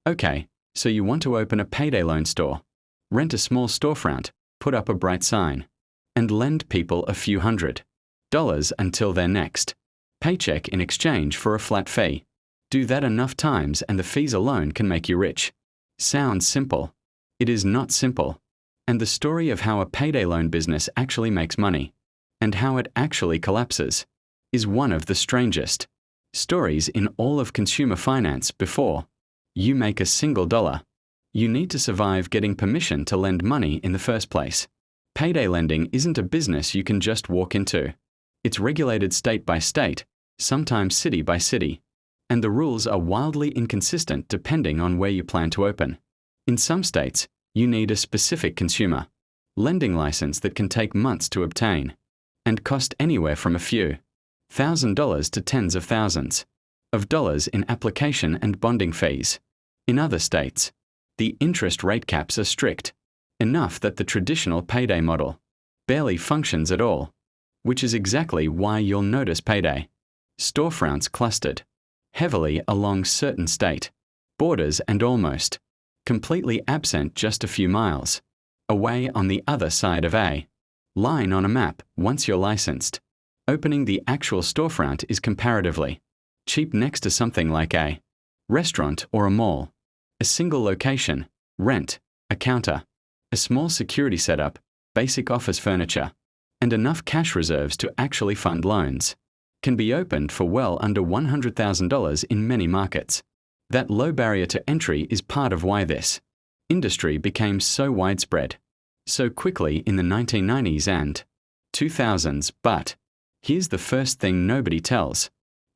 Okay, so you want to open a payday loan store, rent a small storefront, put up a bright sign, and lend people a few $100 until their next paycheck in exchange for a flat fee. Do that enough times and the fees alone can make you rich. Sounds simple. It is not simple. And the story of how a payday loan business actually makes money, and how it actually collapses, is one of the strangest stories in all of consumer finance. Before you make a single dollar, you need to survive getting permission to lend money in the first place. Payday lending isn't a business you can just walk into. It's regulated state by state, sometimes city by city, and the rules are wildly inconsistent depending on where you plan to open. In some states, you need a specific consumer lending license that can take months to obtain and cost anywhere from a few $1,000s to tens of thousands of dollars in application and bonding fees. In other states, the interest rate caps are strict enough that the traditional payday model barely functions at all, which is exactly why you'll notice payday storefronts clustered heavily along certain state borders and almost completely absent just a few miles away on the other side of a line on a map. Once you're licensed, opening the actual storefront is comparatively cheap next to something like a restaurant or a mall. A single location, rent, a counter, a small security setup, basic office furniture, and enough cash reserves to actually fund loans can be opened for well under $100,000 in many markets. That low barrier to entry is part of why this industry became so widespread so quickly in the 1990s and 2000s. But here's the first thing nobody tells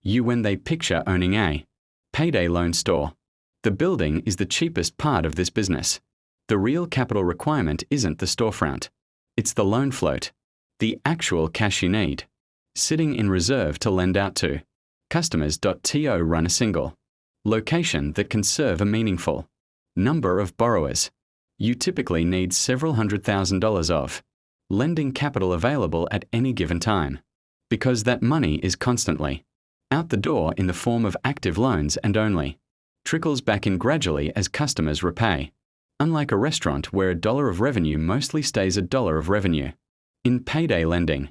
you when they picture owning a payday loan store. The building is the cheapest part of this business. The real capital requirement isn't the storefront. It's the loan float, the actual cash you need, sitting in reserve to lend out to customers. To run a single location that can serve a meaningful number of borrowers, you typically need several $100,000s of lending capital available at any given time, because that money is constantly out the door in the form of active loans and only trickles back in gradually as customers repay. Unlike a restaurant where $1 of revenue mostly stays $1 of revenue, in payday lending,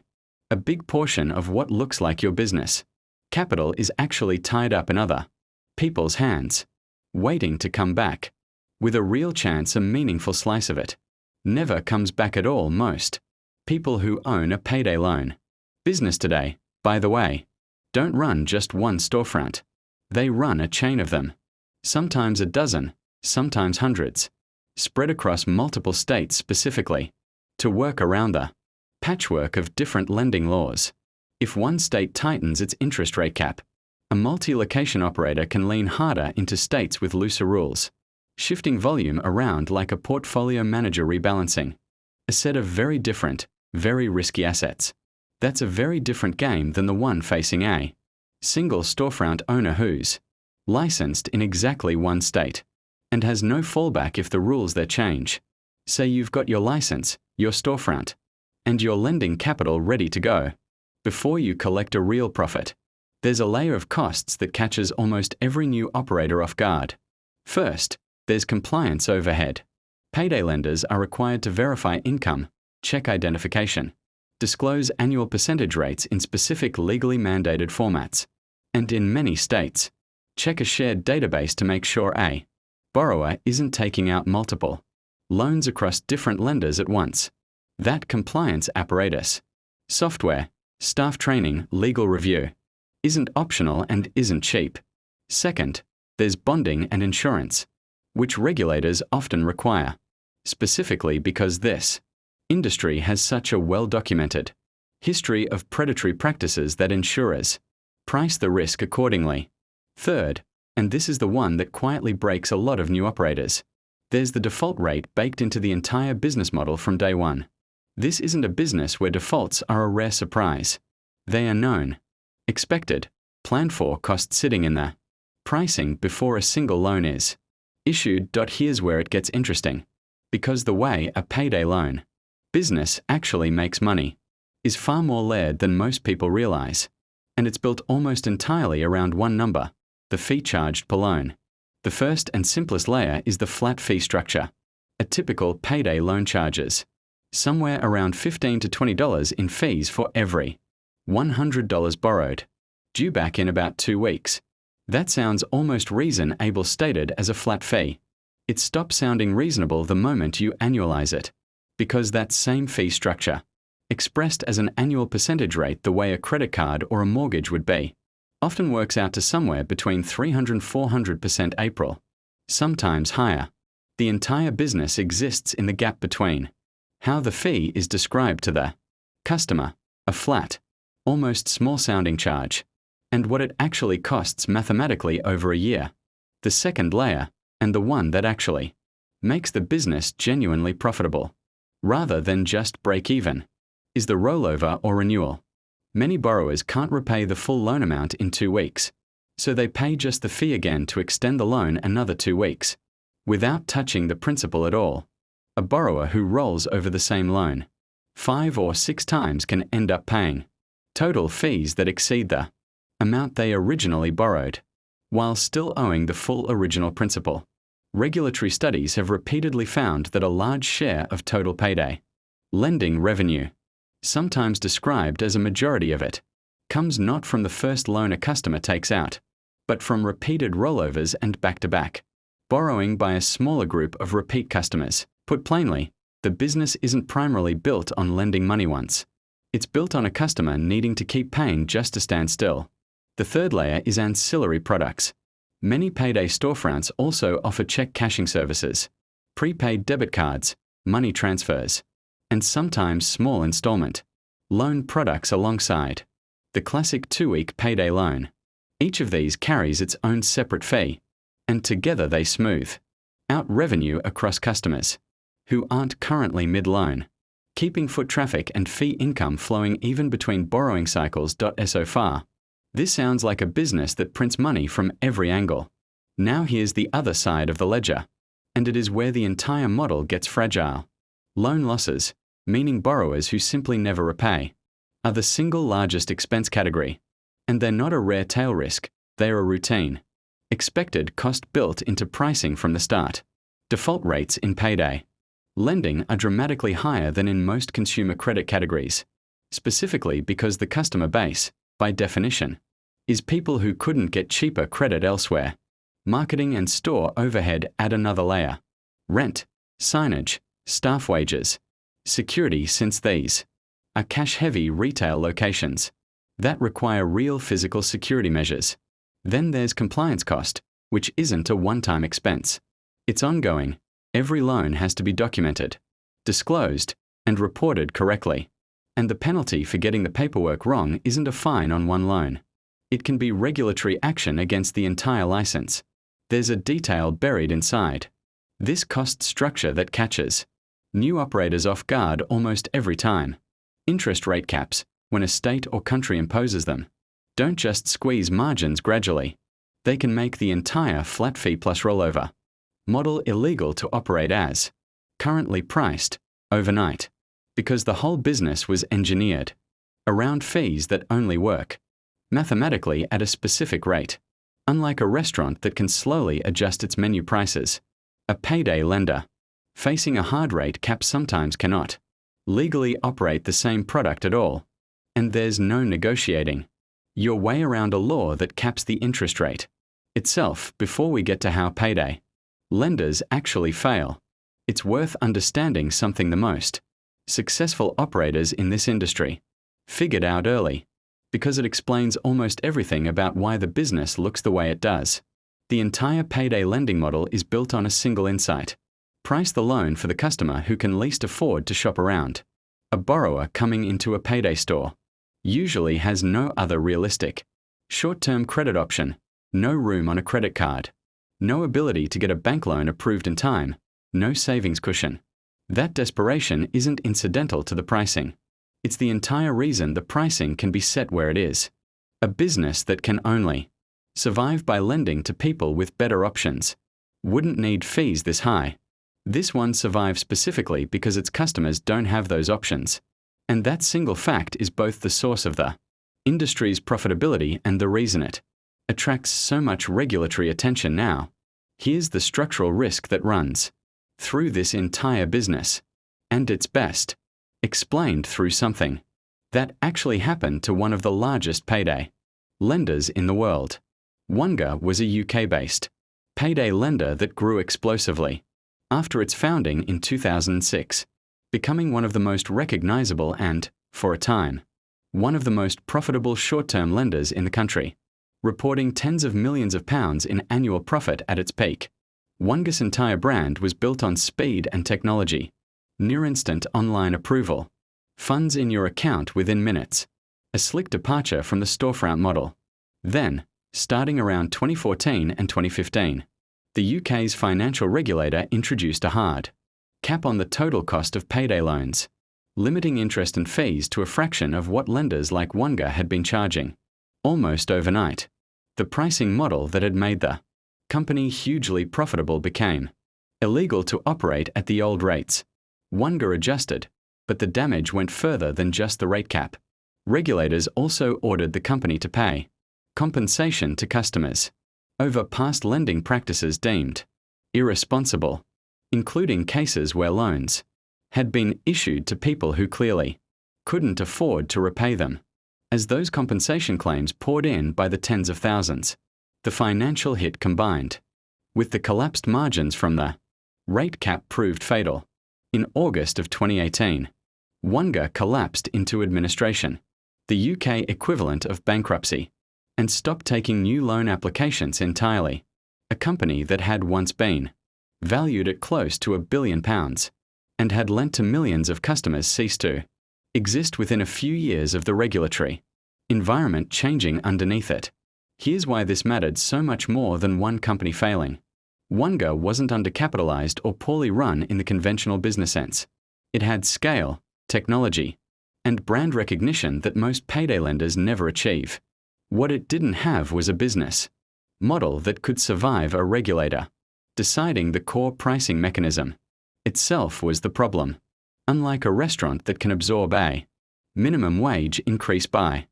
a big portion of what looks like your business capital is actually tied up in other people's hands, waiting to come back, with a real chance a meaningful slice of it never comes back at all. Most people who own a payday loan business today, by the way, don't run just one storefront. They run a chain of them, sometimes a dozen, sometimes hundreds, spread across multiple states specifically to work around the patchwork of different lending laws. If one state tightens its interest rate cap, a multi-location operator can lean harder into states with looser rules, shifting volume around like a portfolio manager rebalancing a set of very different, very risky assets. That's a very different game than the one facing a single storefront owner who's licensed in exactly one state and has no fallback if the rules there change. Say you've got your license, your storefront, and your lending capital ready to go. Before you collect a real profit, there's a layer of costs that catches almost every new operator off guard. First, there's compliance overhead. Payday lenders are required to verify income, check identification, disclose annual percentage rates in specific legally mandated formats, and in many states, check a shared database to make sure a borrower isn't taking out multiple loans across different lenders at once. That compliance apparatus, software, staff training, legal review, isn't optional and isn't cheap. Second, there's bonding and insurance, which regulators often require, specifically because this industry has such a well-documented history of predatory practices that insurers price the risk accordingly. Third, and this is the one that quietly breaks a lot of new operators, there's the default rate baked into the entire business model from day one. This isn't a business where defaults are a rare surprise. They are known, expected, planned for costs sitting in the pricing before a single loan is issued. Here's where it gets interesting, because the way a payday loan business actually makes money is far more layered than most people realize, and it's built almost entirely around one number, the fee charged per loan. The first and simplest layer is the flat fee structure. A typical payday loan charges somewhere around $15 to $20 in fees for every $100 borrowed, due back in about 2 weeks. That sounds almost reasonable stated as a flat fee. It stops sounding reasonable the moment you annualize it, because that same fee structure, expressed as an annual percentage rate the way a credit card or a mortgage would be, often works out to somewhere between 300% and 400% April, sometimes higher. The entire business exists in the gap between how the fee is described to the customer, a flat, almost small-sounding charge, and what it actually costs mathematically over a year. The second layer, and the one that actually makes the business genuinely profitable, rather than just break even, is the rollover or renewal. Many borrowers can't repay the full loan amount in 2 weeks, so they pay just the fee again to extend the loan another 2 weeks, without touching the principal at all. A borrower who rolls over the same loan 5 or 6 times can end up paying total fees that exceed the amount they originally borrowed, while still owing the full original principal. Regulatory studies have repeatedly found that a large share of total payday lending revenue, sometimes described as a majority of it, comes not from the first loan a customer takes out, but from repeated rollovers and back-to-back borrowing by a smaller group of repeat customers. Put plainly, the business isn't primarily built on lending money once. It's built on a customer needing to keep paying just to stand still. The third layer is ancillary products. Many payday storefronts also offer check cashing services, prepaid debit cards, money transfers, and sometimes small installment loan products alongside. The classic 2-week payday loan. Each of these carries its own separate fee, and together they smooth out revenue across customers who aren't currently mid-loan, keeping foot traffic and fee income flowing even between borrowing cycles. So far, this sounds like a business that prints money from every angle. Now here's the other side of the ledger, and it is where the entire model gets fragile. Loan losses, meaning borrowers who simply never repay, are the single largest expense category, and they're not a rare tail risk, they're a routine, expected cost built into pricing from the start. Default rates in payday lending are dramatically higher than in most consumer credit categories, specifically because the customer base, by definition, is people who couldn't get cheaper credit elsewhere. Marketing and store overhead add another layer. Rent, signage, staff wages, security, since these are cash-heavy retail locations that require real physical security measures. Then there's compliance cost, which isn't a one-time expense. It's ongoing. Every loan has to be documented, disclosed, and reported correctly. And the penalty for getting the paperwork wrong isn't a fine on one loan. It can be regulatory action against the entire license. There's a detail buried inside this cost structure that catches new operators off guard almost every time. Interest rate caps, when a state or country imposes them, don't just squeeze margins gradually. They can make the entire flat fee plus rollover model illegal to operate as currently priced overnight, because the whole business was engineered around fees that only work mathematically at a specific rate. Unlike a restaurant that can slowly adjust its menu prices, a payday lender, facing a hard rate cap, sometimes cannot legally operate the same product at all, and there's no negotiating your way around a law that caps the interest rate itself. Before we get to how payday lenders actually fail, it's worth understanding something the most successful operators in this industry figured out early, because it explains almost everything about why the business looks the way it does. The entire payday lending model is built on a single insight: price the loan for the customer who can least afford to shop around. A borrower coming into a payday store usually has no other realistic short-term credit option, no room on a credit card, no ability to get a bank loan approved in time, no savings cushion. That desperation isn't incidental to the pricing. It's the entire reason the pricing can be set where it is. A business that can only survive by lending to people with better options wouldn't need fees this high. This one survives specifically because its customers don't have those options. And that single fact is both the source of the industry's profitability and the reason it attracts so much regulatory attention now. Here's the structural risk that runs through this entire business, and it's best explained through something that actually happened to one of the largest payday lenders in the world. Wonga was a UK-based payday lender that grew explosively after its founding in 2006, becoming one of the most recognizable and, for a time, one of the most profitable short-term lenders in the country, reporting tens of millions of pounds in annual profit at its peak. Wonga's entire brand was built on speed and technology, near-instant online approval, funds in your account within minutes, a slick departure from the storefront model. Then, starting around 2014 and 2015, the UK's financial regulator introduced a hard cap on the total cost of payday loans, limiting interest and fees to a fraction of what lenders like Wonga had been charging. Almost overnight, the pricing model that had made the company hugely profitable became illegal to operate at the old rates. Wonga adjusted, but the damage went further than just the rate cap. Regulators also ordered the company to pay compensation to customers over past lending practices deemed irresponsible, including cases where loans had been issued to people who clearly couldn't afford to repay them. As those compensation claims poured in by the tens of thousands, the financial hit combined with the collapsed margins from the rate cap proved fatal. In August of 2018, Wonga collapsed into administration, the UK equivalent of bankruptcy, and stopped taking new loan applications entirely. A company that had once been valued at close to £1 billion and had lent to millions of customers ceased to exist within a few years of the regulatory environment changing underneath it. Here's why this mattered so much more than one company failing. Wonga wasn't undercapitalized or poorly run in the conventional business sense. It had scale, technology, and brand recognition that most payday lenders never achieve. What it didn't have was a business model that could survive a regulator deciding the core pricing mechanism itself was the problem. Unlike a restaurant that can absorb a minimum wage increase by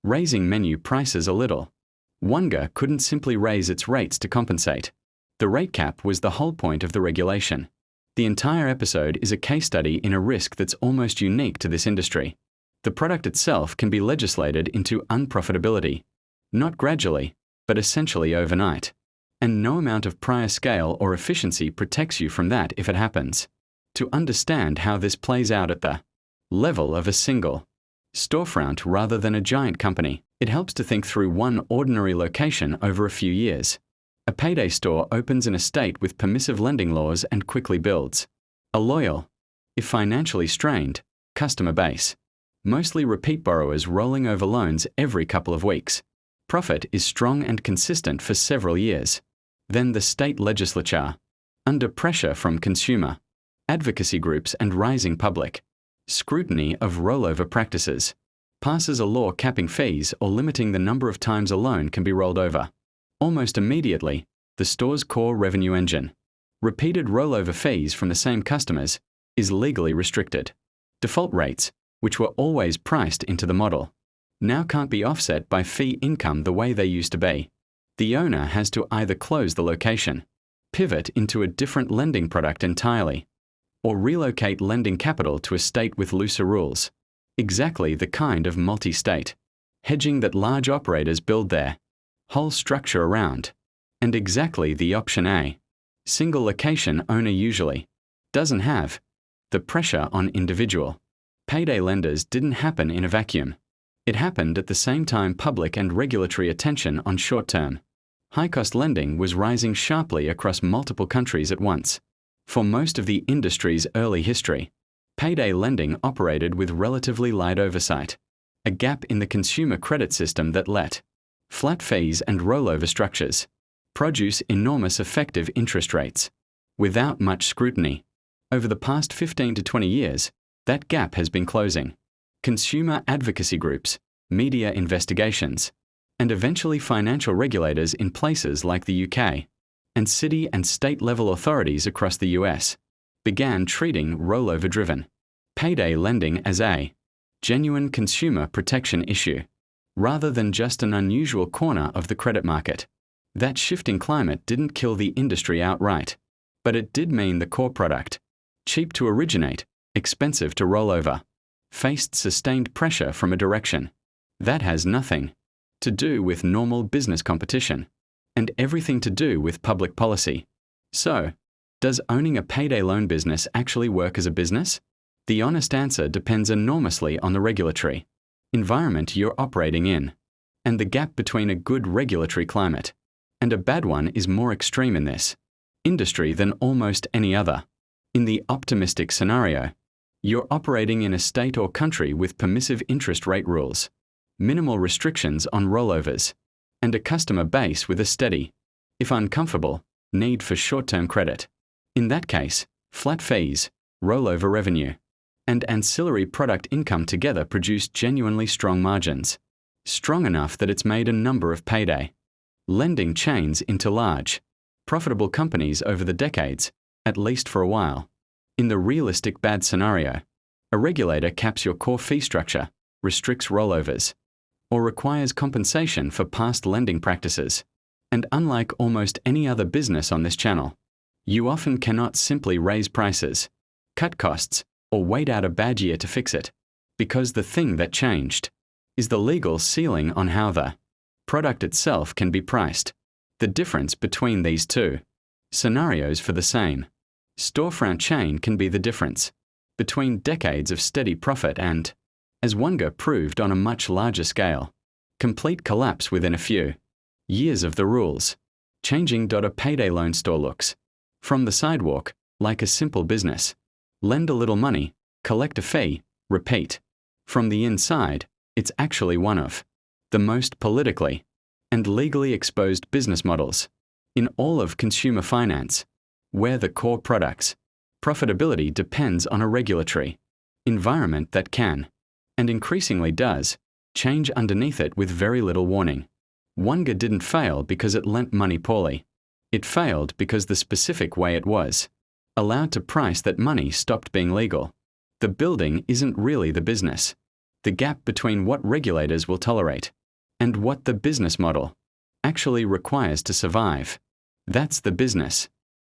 raising menu prices a little, Wonga couldn't simply raise its rates to compensate. The rate cap was the whole point of the regulation. The entire episode is a case study in a risk that's almost unique to this industry. The product itself can be legislated into unprofitability, not gradually, but essentially overnight. And no amount of prior scale or efficiency protects you from that if it happens. To understand how this plays out at the level of a single storefront rather than a giant company, it helps to think through one ordinary location over a few years. A payday store opens in a state with permissive lending laws and quickly builds a loyal, if financially strained, customer base. Mostly repeat borrowers rolling over loans every couple of weeks. Profit is strong and consistent for several years. Then the state legislature, under pressure from consumer advocacy groups and rising public scrutiny of rollover practices, passes a law capping fees or limiting the number of times a loan can be rolled over. Almost immediately, the store's core revenue engine, repeated rollover fees from the same customers, is legally restricted. Default rates, which were always priced into the model, now can't be offset by fee income the way they used to be. The owner has to either close the location, pivot into a different lending product entirely, or relocate lending capital to a state with looser rules. Exactly the kind of multi-state hedging that large operators build their whole structure around, and exactly the option a single location owner usually doesn't have. The pressure on individual payday lenders didn't happen in a vacuum. It happened at the same time public and regulatory attention on short-term, high-cost lending was rising sharply across multiple countries at once. For most of the industry's early history, payday lending operated with relatively light oversight, a gap in the consumer credit system that let flat fees and rollover structures produce enormous effective interest rates without much scrutiny. Over the past 15 to 20 years, that gap has been closing. Consumer advocacy groups, media investigations, and eventually financial regulators in places like the UK and city and state-level authorities across the US began treating rollover-driven payday lending as a genuine consumer protection issue, rather than just an unusual corner of the credit market. That shifting climate didn't kill the industry outright, but it did mean the core product, cheap to originate, expensive to roll over, faced sustained pressure from a direction. That has nothing to do with normal business competition, and everything to do with public policy. So, does owning a payday loan business actually work as a business? The honest answer depends enormously on the regulatory environment you're operating in, and the gap between a good regulatory climate and a bad one is more extreme in this industry than almost any other. In the optimistic scenario, you're operating in a state or country with permissive interest rate rules, minimal restrictions on rollovers, and a customer base with a steady, if uncomfortable, need for short-term credit. In that case, flat fees, rollover revenue, and ancillary product income together produce genuinely strong margins, strong enough that it's made a number of payday lending chains into large, profitable companies over the decades, at least for a while. In the realistic bad scenario, a regulator caps your core fee structure, restricts rollovers, or requires compensation for past lending practices. And unlike almost any other business on this channel, you often cannot simply raise prices, cut costs, or wait out a bad year to fix it, because the thing that changed is the legal ceiling on how the product itself can be priced. The difference between these two scenarios for the same storefront chain can be the difference between decades of steady profit and, as Wonga proved on a much larger scale, complete collapse within a few years of the rules. Changing. A payday loan store looks, from the sidewalk, like a simple business. Lend a little money, collect a fee, repeat. From the inside, it's actually one of the most politically and legally exposed business models in all of consumer finance, where the core product's profitability depends on a regulatory environment that can, and increasingly does, change underneath it with very little warning. Wonga didn't fail because it lent money poorly. It failed because the specific way it was allowed to price that money stopped being legal. The building isn't really the business. The gap between what regulators will tolerate and what the business model actually requires to survive. That's the business.